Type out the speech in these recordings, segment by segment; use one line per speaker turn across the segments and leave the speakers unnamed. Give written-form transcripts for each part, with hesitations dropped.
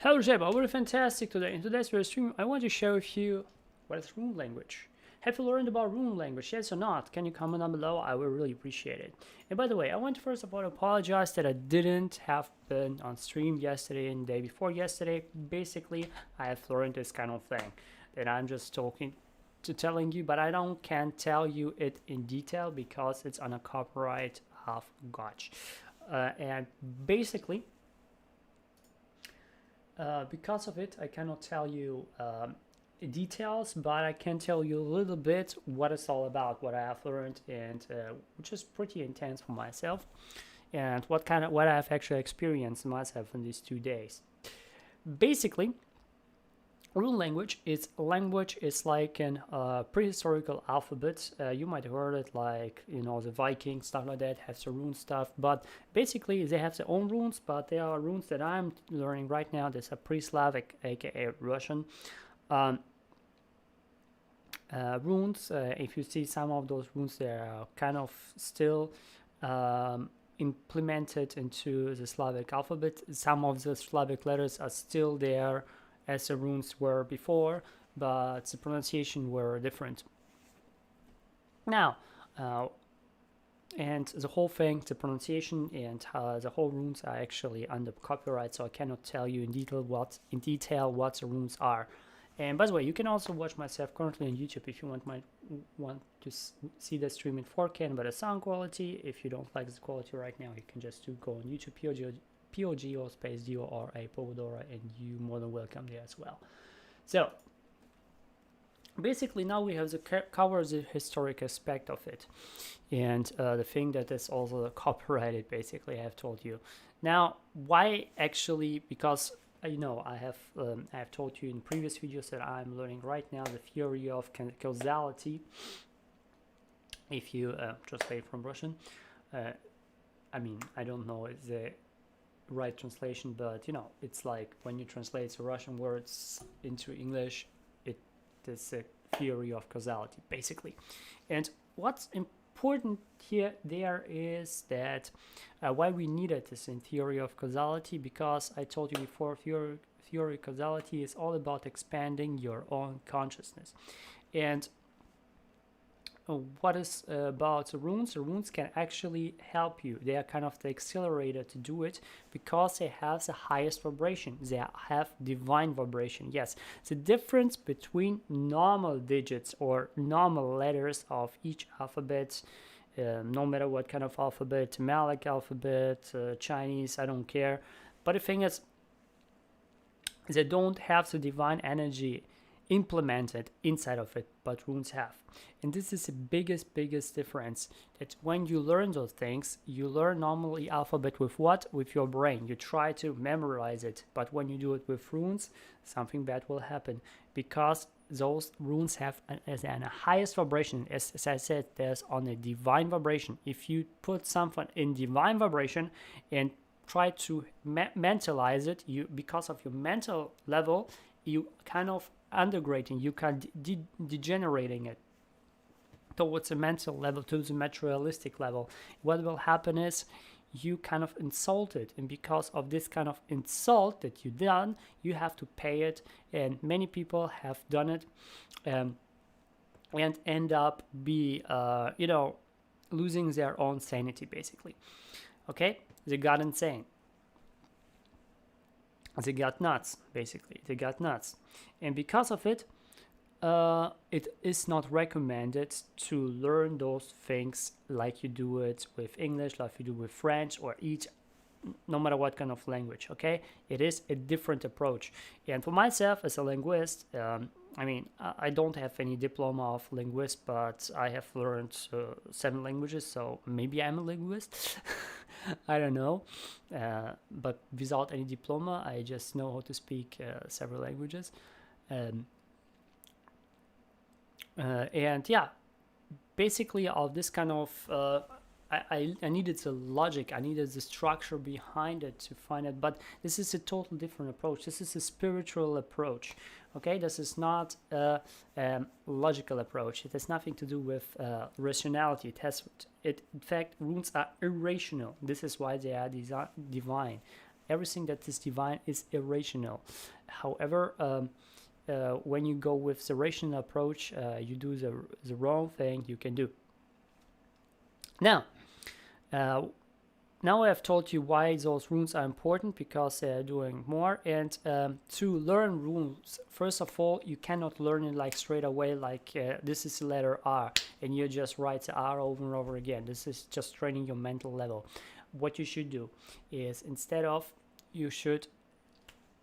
Hello Jeba, we're fantastic today. In today's video stream, I want to share with you what is rune language. Have you learned about rune language? Yes or not? Can you comment down below? I would really appreciate it. And by the way, I want to first of all apologize that I didn't have been on stream yesterday and the day before yesterday. Basically, I have learned this kind of thing that I'm just telling you, but I can't tell you it in detail because it's on a copyright of Gotch. And basically, because of it, I cannot tell you details, but I can tell you a little bit what it's all about, what I have learned, and which is pretty intense for myself, and what I have actually experienced myself in these 2 days. Basically, rune language is like an prehistorical alphabet. You might have heard it, like, you know, the Vikings, stuff like that, have the rune stuff, but basically they have their own runes, but they are runes that I'm learning right now. There's a pre-Slavic, aka Russian runes. If you see some of those runes, they are kind of still implemented into the Slavic alphabet. Some of the Slavic letters are still there as the runes were before, but the pronunciation were different. Now, and the whole thing, the pronunciation and the whole runes are actually under copyright, so I cannot tell you in detail what the runes are. And by the way, you can also watch myself currently on YouTube if you want to see the stream in 4K and better sound quality. If you don't like the quality right now, you can just go on YouTube, pogodora space or a pogodora, and you're more than welcome there as well. So basically now we have to cover the historic aspect of it, and the thing that is also copyrighted, basically, I have told you. Now, why actually? Because I have told you in previous videos that I'm learning right now the theory of causality. If you translate from Russian, I mean, I don't know the right translation, but you know, it's like when you translate the Russian words into English, it is a theory of causality, basically. And what's important there is that why we needed this in theory of causality, because I told you before, theory of causality is all about expanding your own consciousness. And what is about the runes? The runes can actually help you. They are kind of the accelerator to do it, because they have the highest vibration. They have divine vibration. Yes, the difference between normal digits or normal letters of each alphabet, no matter what kind of alphabet, Malic alphabet, Chinese, I don't care. But the thing is, they don't have the divine energy implemented inside of it, but runes have. And this is the biggest difference, that when you learn those things, you learn normally alphabet with what? With your brain. You try to memorize it, but when you do it with runes, something bad will happen, because those runes have a highest vibration. As I said, there's on a divine vibration. If you put something in divine vibration and try to mentalize it, because of your mental level, you kind of undergrading, you can degenerating it towards a mental level, to the materialistic level. What will happen is you kind of insult it, and because of this kind of insult that you done, you have to pay it. And many people have done it, and end up losing their own sanity, basically. Okay, they got insane. They got nuts, basically. They got nuts. And because of it, it is not recommended to learn those things like you do it with English, like you do with French, or no matter what kind of language, okay? It is a different approach. And for myself, as a linguist, I mean, I don't have any diploma of linguist, but I have learned 7 languages, so maybe I'm a linguist. I don't know, but without any diploma, I just know how to speak several languages. And yeah, basically all this kind of I needed the logic, I needed the structure behind it to find it, but this is a total different approach. This is a spiritual approach, okay? This is not a logical approach. It has nothing to do with rationality. In fact, runes are irrational. This is why they are divine. Everything that is divine is irrational. However, when you go with the rational approach, you do the wrong thing you can do. Now I have told you why those runes are important, because they are doing more. And to learn runes, first of all, you cannot learn it like straight away, like this is the letter R and you just write the R over and over again. This is just training your mental level. What you should do is, you should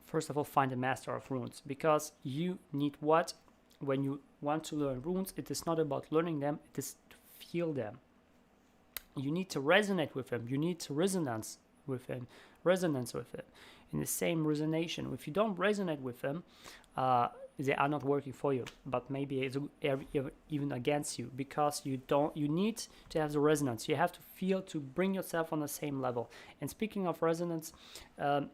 first of all find a master of runes, because you need what? When you want to learn runes, it is not about learning them, it is to feel them. You need to resonate with them. You need to resonance with them. In the same resonation. If you don't resonate with them, they are not working for you, but maybe it's even against you, because you need to have the resonance. You have to feel, to bring yourself on the same level. And speaking of resonance, they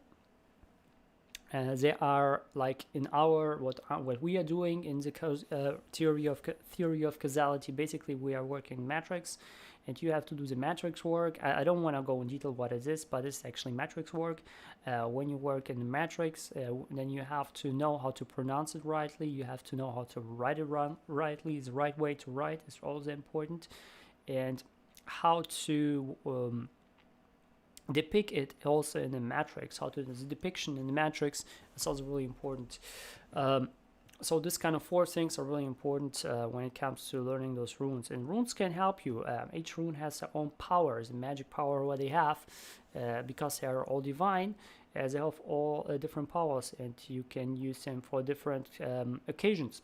are like in our what we are doing in the theory of causality. Basically, we are working matrix, and you have to do the matrix work. I don't want to go in detail what it is, but it's actually matrix work. When you work in the matrix, then you have to know how to pronounce it rightly. You have to know how to write it rightly. The right way to write is also important, and how to depict it also in the matrix. How to do the depiction in the matrix is also really important. So this kind of 4 things are really important when it comes to learning those runes. And runes can help you. Each rune has their own powers, the magic power what they have, because they are all divine. They have all different powers, and you can use them for different occasions,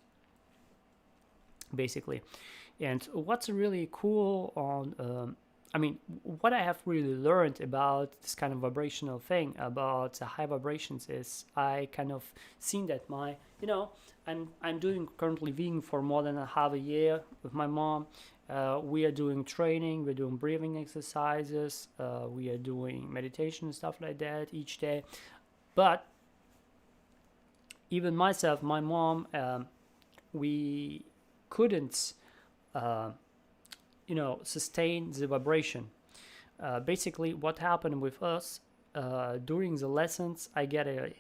basically. And what's really cool on what I have really learned about this kind of vibrational thing, about the high vibrations, is I kind of seen that I'm doing currently vegan for more than half a year with my mom. We are doing training, we're doing breathing exercises, we are doing meditation and stuff like that each day. But even myself, my mom, we couldn't sustain the vibration. Basically, what happened with us, during the lessons, I get a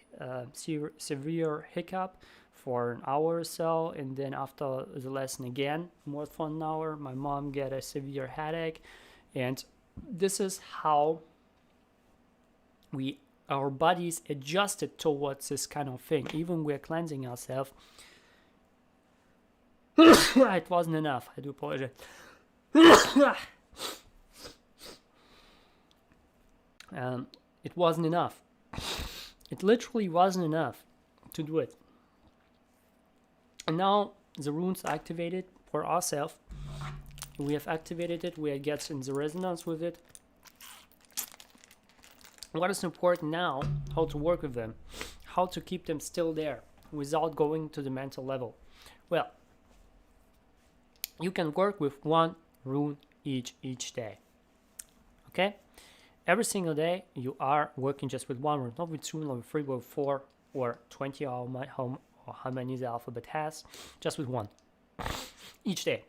severe hiccup for an hour or so, and then after the lesson again, more than an hour, my mom get a severe headache. And this is how our bodies adjusted towards this kind of thing. Even we're cleansing ourselves. It wasn't enough. I do apologize. It wasn't enough. It literally wasn't enough to do it. And now the runes are activated for ourselves. We have activated it. We get in the resonance with it. What is important now? How to work with them. How to keep them still there without going to the mental level. Well, you can work with 1 rune each day. Okay? Every single day you are working just with 1 rune, not with 2, not with 3, but with 4 or 20 or how many the alphabet has, just with 1 each day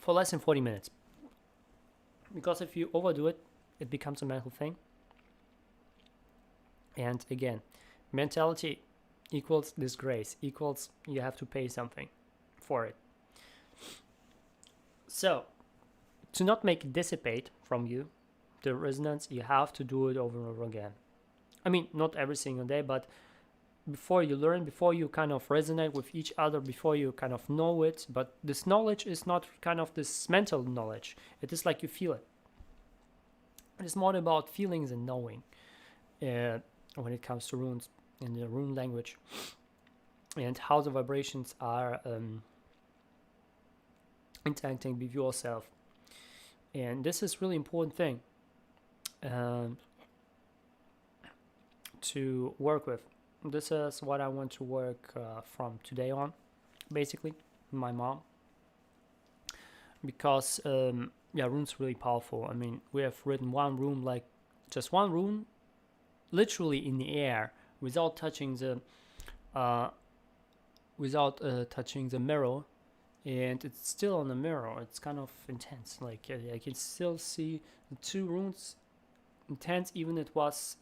for less than 40 minutes. Because if you overdo it, it becomes a mental thing. And again, mentality equals disgrace, equals you have to pay something for it. So, to not make it dissipate from you, the resonance, you have to do it over and over again. I mean, not every single day, but before you learn, before you kind of resonate with each other, before you kind of know it. But this knowledge is not kind of this mental knowledge. It is like you feel it. It's more about feelings and knowing when it comes to runes in the rune language, and how the vibrations are interacting with yourself. And this is really important thing to work with. This is what I want to work from today on, basically, my mom. Because rune's really powerful. I mean, we have written 1 rune, like just 1 rune, literally in the air, without touching the mirror, and it's still on the mirror. It's kind of intense. Like I can still see the 2 runes intense, even it was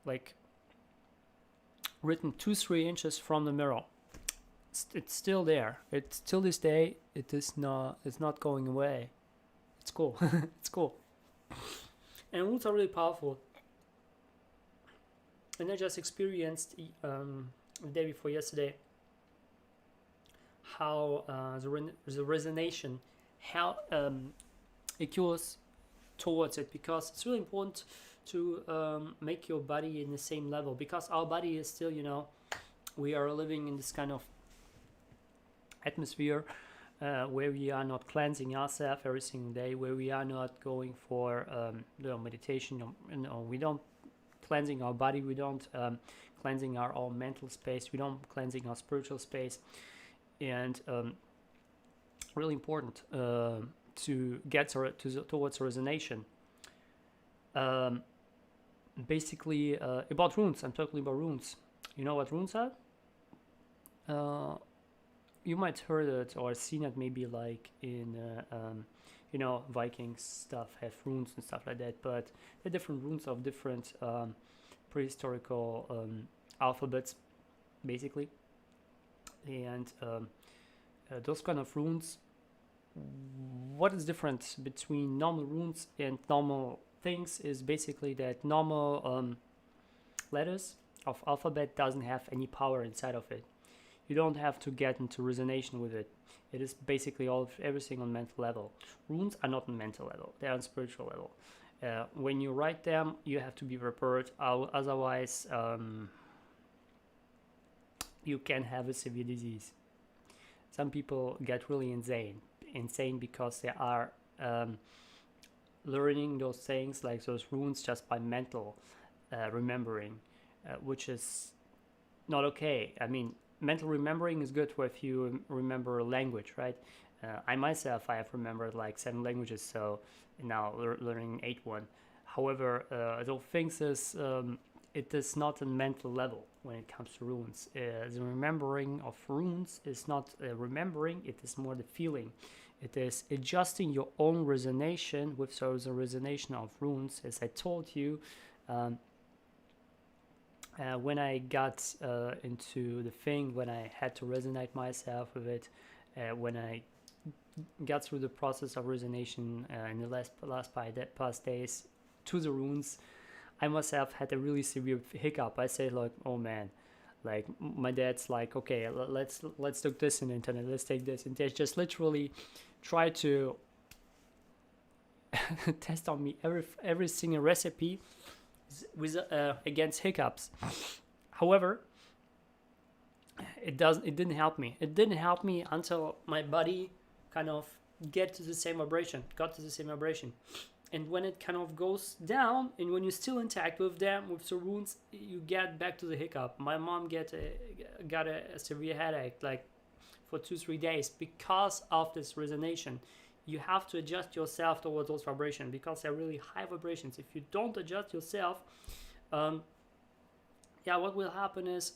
like written 2-3 inches from the mirror. It's still there. It's till this day. It's not going away. It's cool. It's cool. And runes are really powerful. And I just experienced the day before yesterday how the resonation, how it goes towards it, because it's really important to make your body in the same level, because our body is still, we are living in this kind of atmosphere where we are not cleansing ourselves every single day, where we are not going for meditation, we don't cleansing our body, we don't cleansing our mental space, we don't cleansing our spiritual space. And really important to get towards resonation. Basically, about runes, I'm talking about runes. You know what runes are? You might heard it or seen it maybe like in Viking stuff have runes and stuff like that, but they're different runes of different prehistorical alphabets, basically. And those kind of runes, what is different between normal runes and normal things is basically that normal letters of alphabet doesn't have any power inside of it. You don't have to get into resonation with it. It is basically everything on mental level. Runes are not on mental level, they are on spiritual level. When you write them, you have to be prepared, otherwise you can have a severe disease. Some people get really insane because they are learning those things like those runes just by mental remembering, which is not okay. I mean, mental remembering is good if you remember a language, right? I myself, I have remembered like 7 languages, so now learning 8th one. However, those things is it is not a mental level when it comes to runes. The remembering of runes is not remembering, it is more the feeling. It is adjusting your own resonation with the resonation of runes. As I told you, when I got into the thing, when I had to resonate myself with it, when I got through the process of resonation in the past days to the runes, I myself had a really severe hiccup. I said like, oh man, like my dad's like, okay, let's look this in the internet, let's take this, and they just literally try to test on me every single recipe with against hiccups. However, it didn't help me. It didn't help me until my body kind of got to the same vibration. And when it kind of goes down, and when you're still intact with them, with the runes, you get back to the hiccup. My mom got a severe headache, like for 2-3 days, because of this resonation. You have to adjust yourself towards those vibrations, because they're really high vibrations. If you don't adjust yourself, what will happen is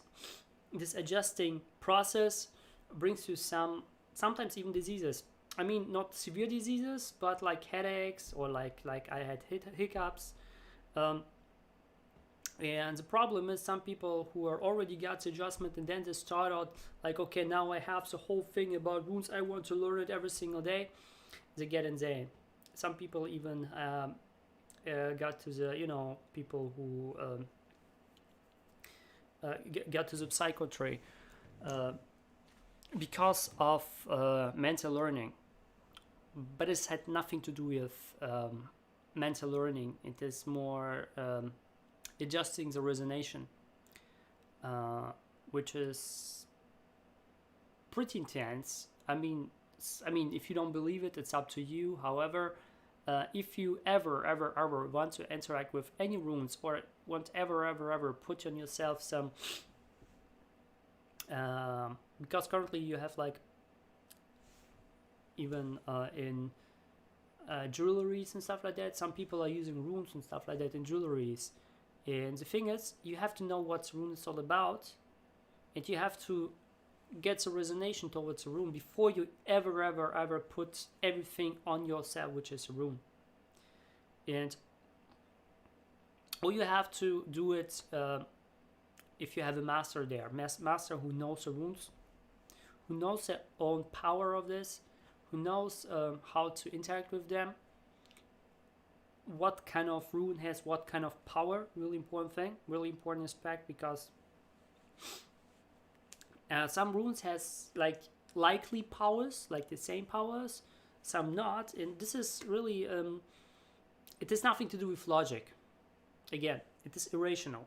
this adjusting process brings you sometimes even diseases. I mean, not severe diseases, but like headaches, or like I had hiccups. And the problem is some people who are already got the adjustment, and then they start out like, okay, now I have the whole thing about runes, I want to learn it every single day. They get insane. Some people even got to the, people who got to the psychiatry because of mental learning. But it's had nothing to do with mental learning. It is more adjusting the resonation, which is pretty intense. I mean, if you don't believe it, it's up to you. However, if you ever want to interact with any runes, or want ever put on yourself some, because currently you have like, even in jewelries and stuff like that, some people are using runes and stuff like that in jewelries. And the thing is, you have to know what rune is all about, and you have to get a resonation towards a rune before you ever put everything on yourself, which is a rune. And Or you have to do it if you have a master there, master who knows the runes, who knows their own power of this, who knows how to interact with them, what kind of rune has what kind of power. Really important thing, really important aspect, because some runes has like likely powers, like the same powers, some not, and this is really it has nothing to do with logic. Again, it is irrational.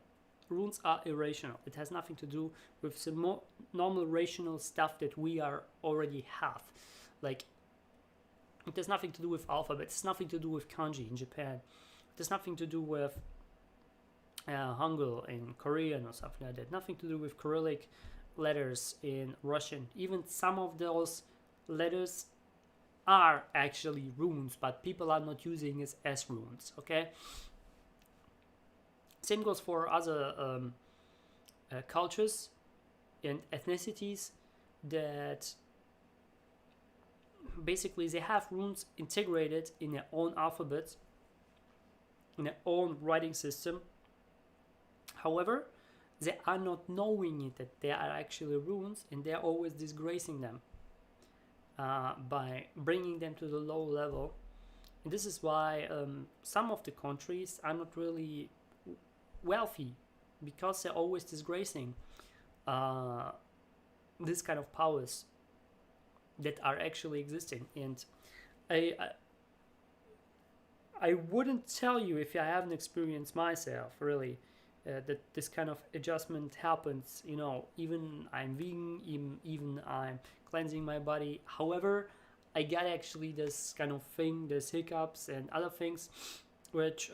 Runes are irrational. It has nothing to do with the more normal rational stuff that we are already have. Like, it has nothing to do with alphabet. It's nothing to do with kanji in Japan. It has nothing to do with Hangul in Korean or something like that. Nothing to do with Cyrillic letters in Russian. Even some of those letters are actually runes, but people are not using it as runes. Okay. Same goes for other cultures and ethnicities that basically they have runes integrated in their own alphabet, in their own writing system. However, they are not knowing it, that they are actually runes, and they are always disgracing them by bringing them to the low level. And this is why some of the countries are not really wealthy, because they're always disgracing this kind of powers that are actually existing. And I wouldn't tell you if I haven't experienced myself really that this kind of adjustment happens. You know, even I'm vegan, even I'm cleansing my body. However, I got actually this kind of thing, this hiccups and other things, which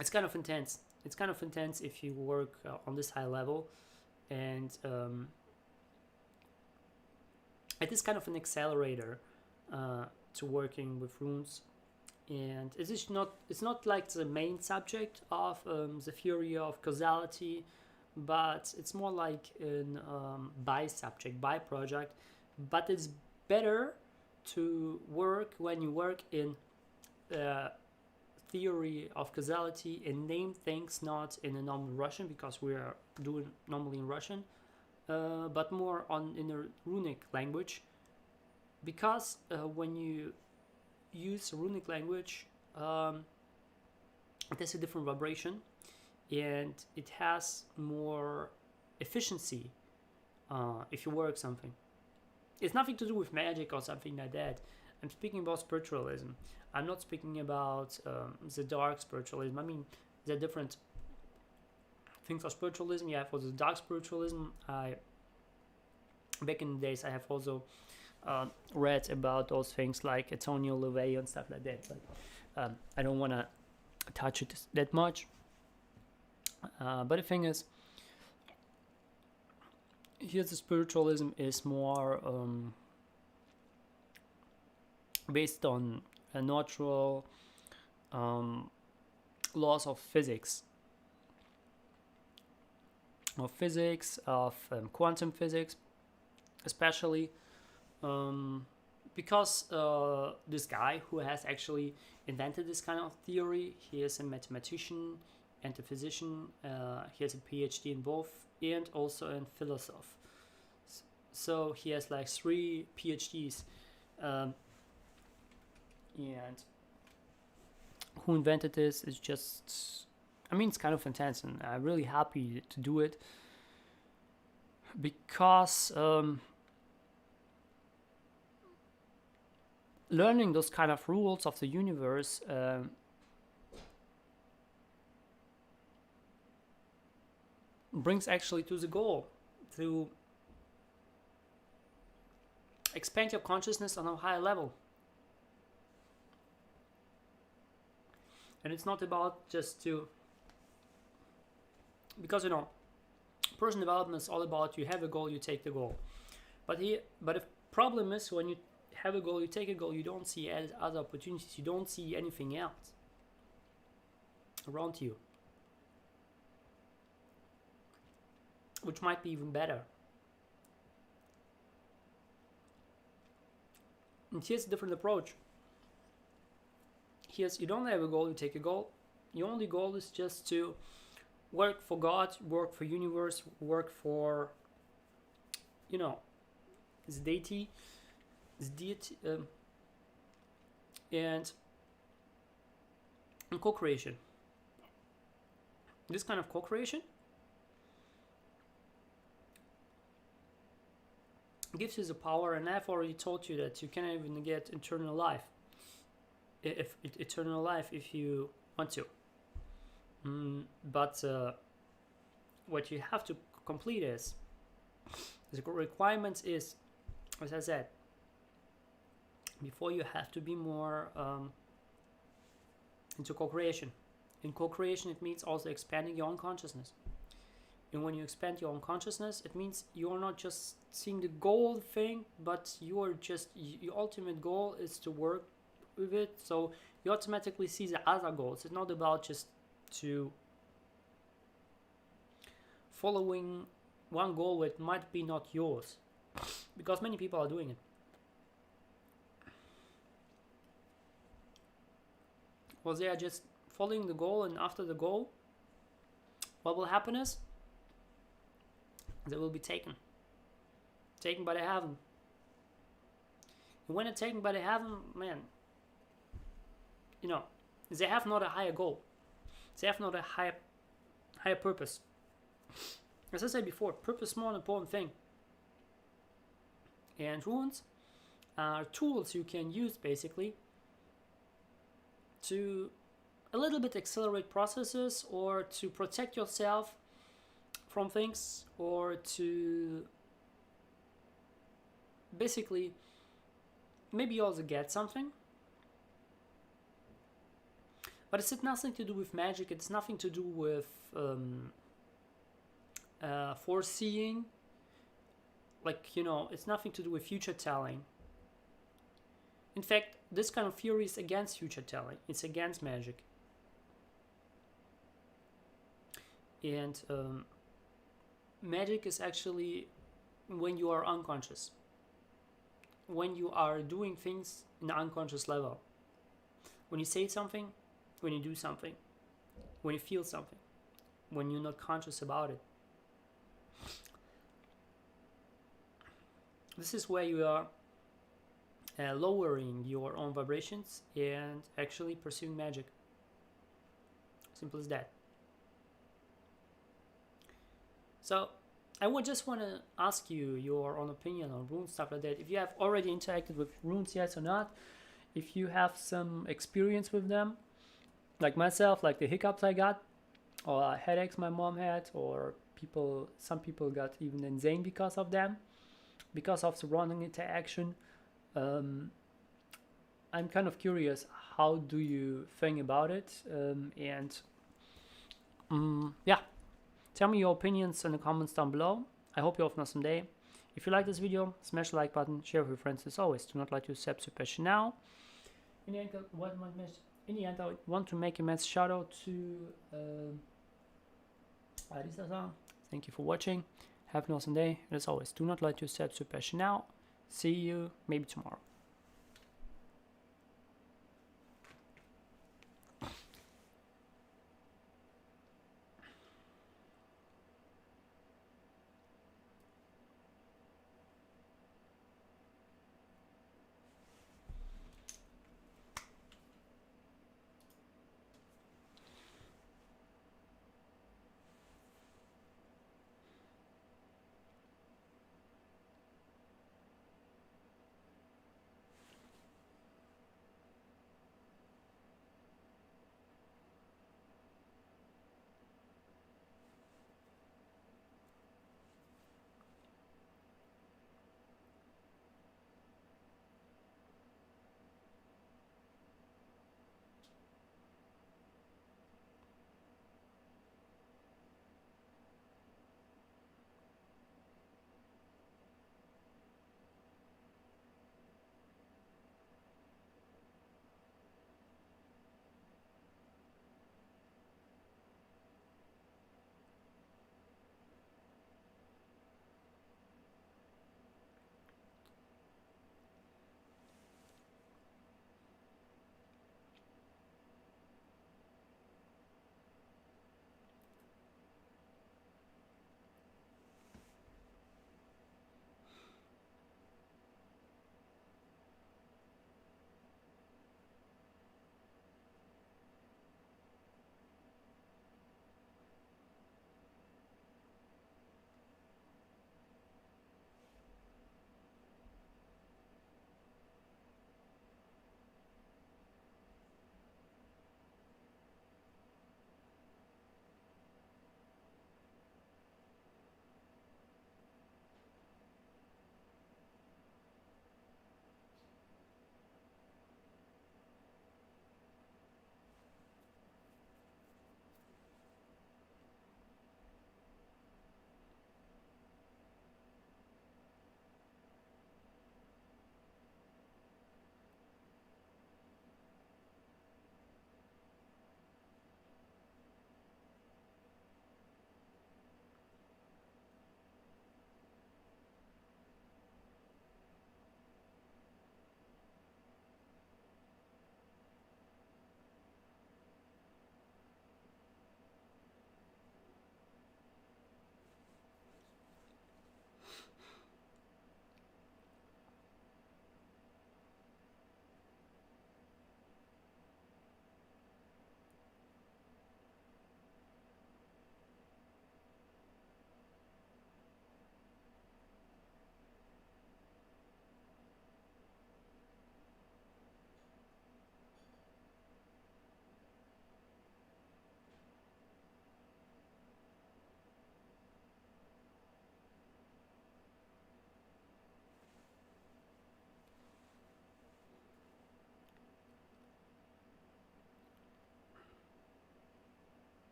it's kind of intense. It's kind of intense if you work on this high level, and it is kind of an accelerator to working with runes. And it's not like the main subject of the theory of causality, but it's more like an by project. But it's better to work when you work in theory of causality and name things not in a normal Russian, because we are doing normally in Russian, but more in a runic language, because when you use runic language, it has a different vibration and it has more efficiency if you work something. It's nothing to do with magic or something like that. I'm speaking about spiritualism. I'm not speaking about the dark spiritualism. I mean, there are different things of spiritualism. You have also the dark spiritualism. Back in the days, I have also read about those things like Antonio Louvet and stuff like that. But I don't want to touch it that much. But the thing is, here the spiritualism is more based on natural laws of physics, of quantum physics, especially because this guy who has actually invented this kind of theory, he is a mathematician and a physician. He has a PhD in both and also in philosophy. So he has like 3 PhDs. And who invented this is just, I mean, it's kind of intense, and I'm really happy to do it, because learning those kind of rules of the universe brings actually to the goal to expand your consciousness on a higher level. And it's not about just to, because personal development is all about you have a goal, you take the goal. But the problem is, when you have a goal, you take a goal, you don't see other opportunities, you don't see anything else around you, which might be even better. And here's a different approach. Here's, you don't have a goal, you take a goal, Your only goal is just to work for God, work for universe, work for, you know, this deity, and co-creation. This kind of co-creation gives you the power, and I've already told you that you can even get eternal life, if you want to. But what you have to complete is, the requirements is, as I said before, you have to be more into co-creation. In co-creation, it means also expanding your own consciousness. And when you expand your own consciousness, it means you're not just seeing the goal thing, but your ultimate goal is to work with it. So you automatically see the other goals. It's not about just to following one goal that might be not yours, because many people are doing it. Well, they are just following the goal, and after the goal, what will happen is they will be taken by the heaven. And when they're taken by the heaven, man, you know, they have not a higher goal. They have not a higher purpose. As I said before, purpose is more an important thing. And runes are tools you can use basically to a little bit accelerate processes, or to protect yourself from things, or to basically maybe also get something. But it's nothing to do with magic. It's nothing to do with foreseeing. Like, you know, it's nothing to do with future telling. In fact, this kind of theory is against future telling. It's against magic. And magic is actually when you are unconscious. When you are doing things in the unconscious level. When you say something, when you do something, when you feel something, when you're not conscious about it. This is where you are lowering your own vibrations and actually pursuing magic. Simple as that. So I would just want to ask you your own opinion on runes, stuff like that. If you have already interacted with runes, yes or not. If you have some experience with them, like myself, like the hiccups I got, or headaches my mom had, or some people got even insane because of them, because of surrounding interaction. I'm kind of curious, how do you think about it? Yeah, tell me your opinions in the comments down below. I hope you have an awesome day. If you like this video, smash the like button, share with your friends as always. Do not let you subscribe now. In the end, I want to make a massive shout out to Arisa-san. Thank you for watching. Have an awesome day. And as always, do not let your subscribe now. See you maybe tomorrow.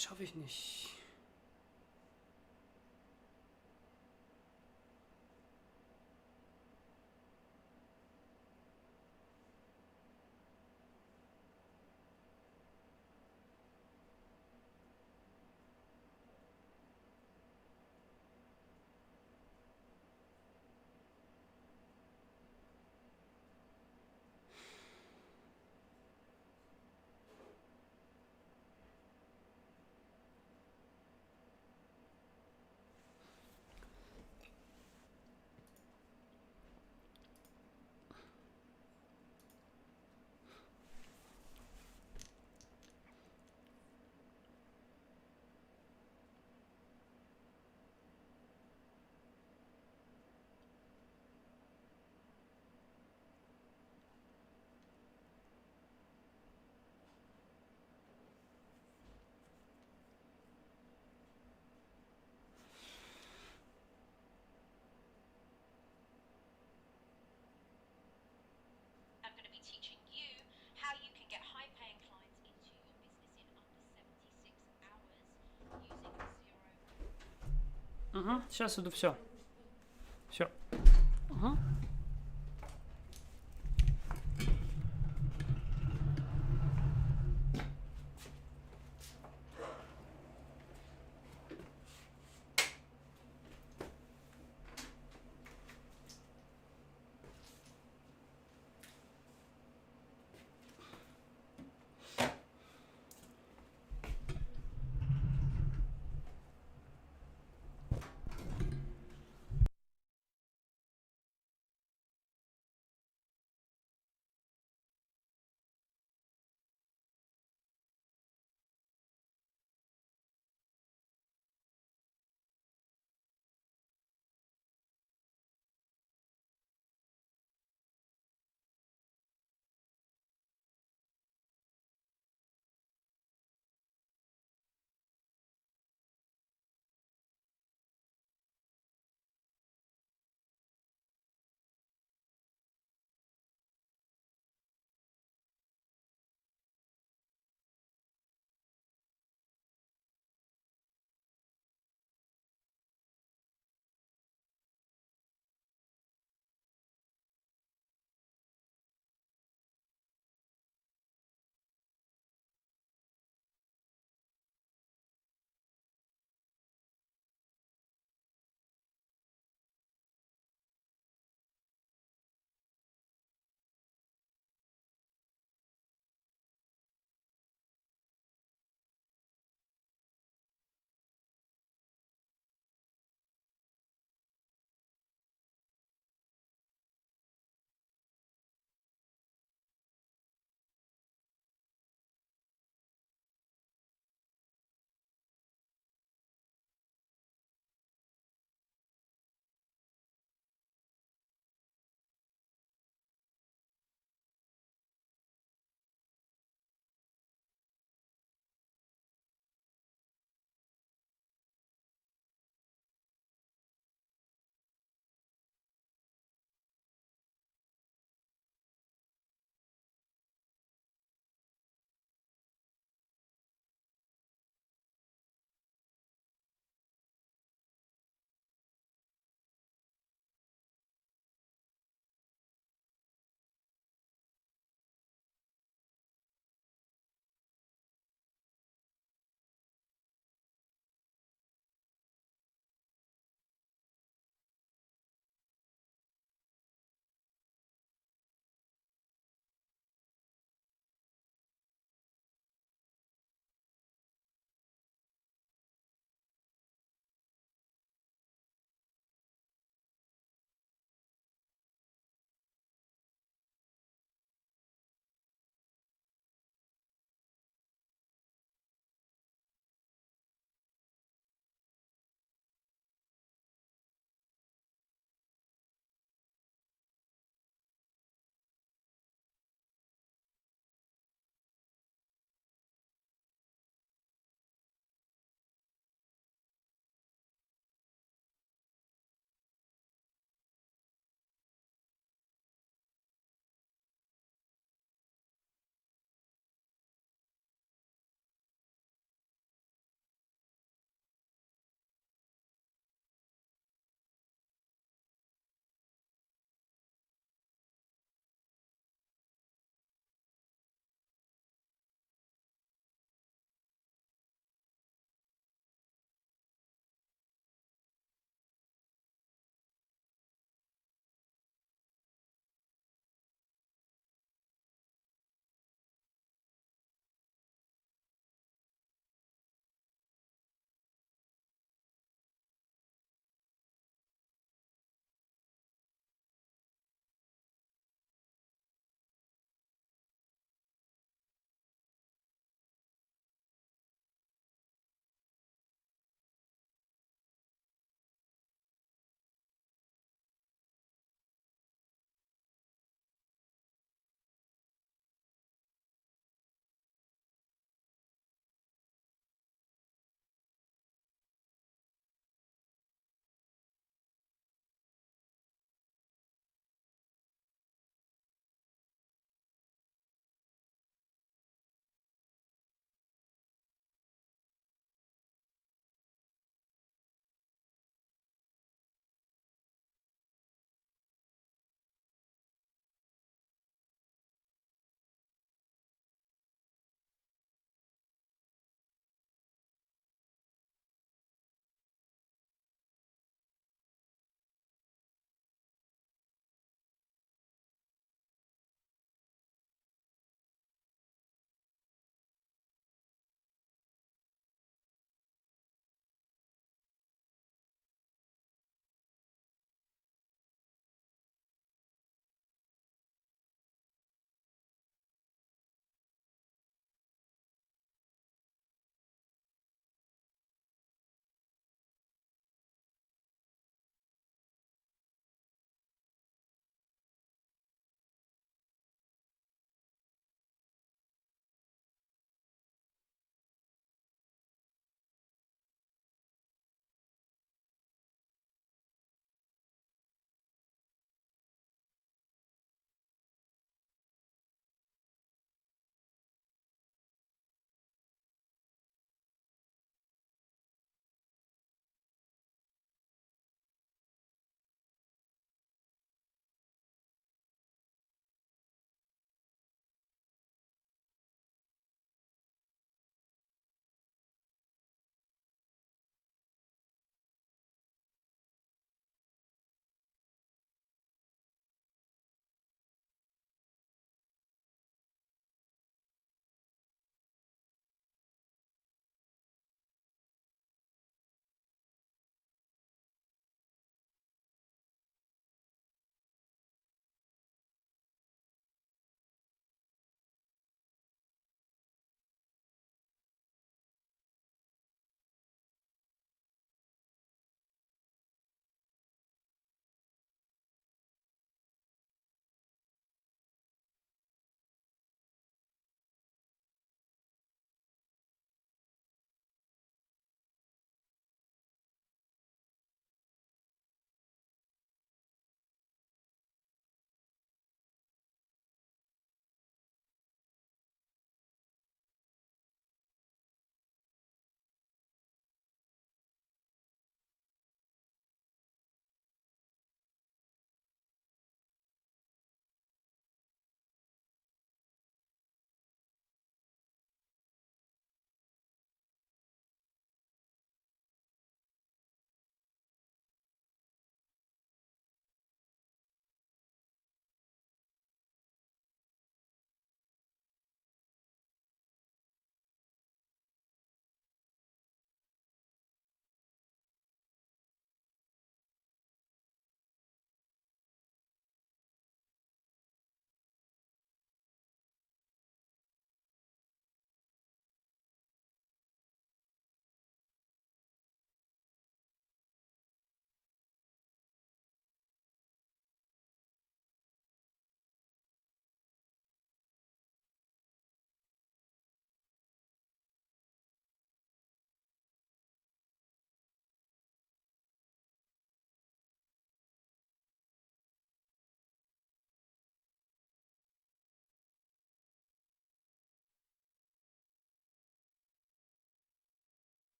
schaffe ich nicht. Сейчас иду, все. Все.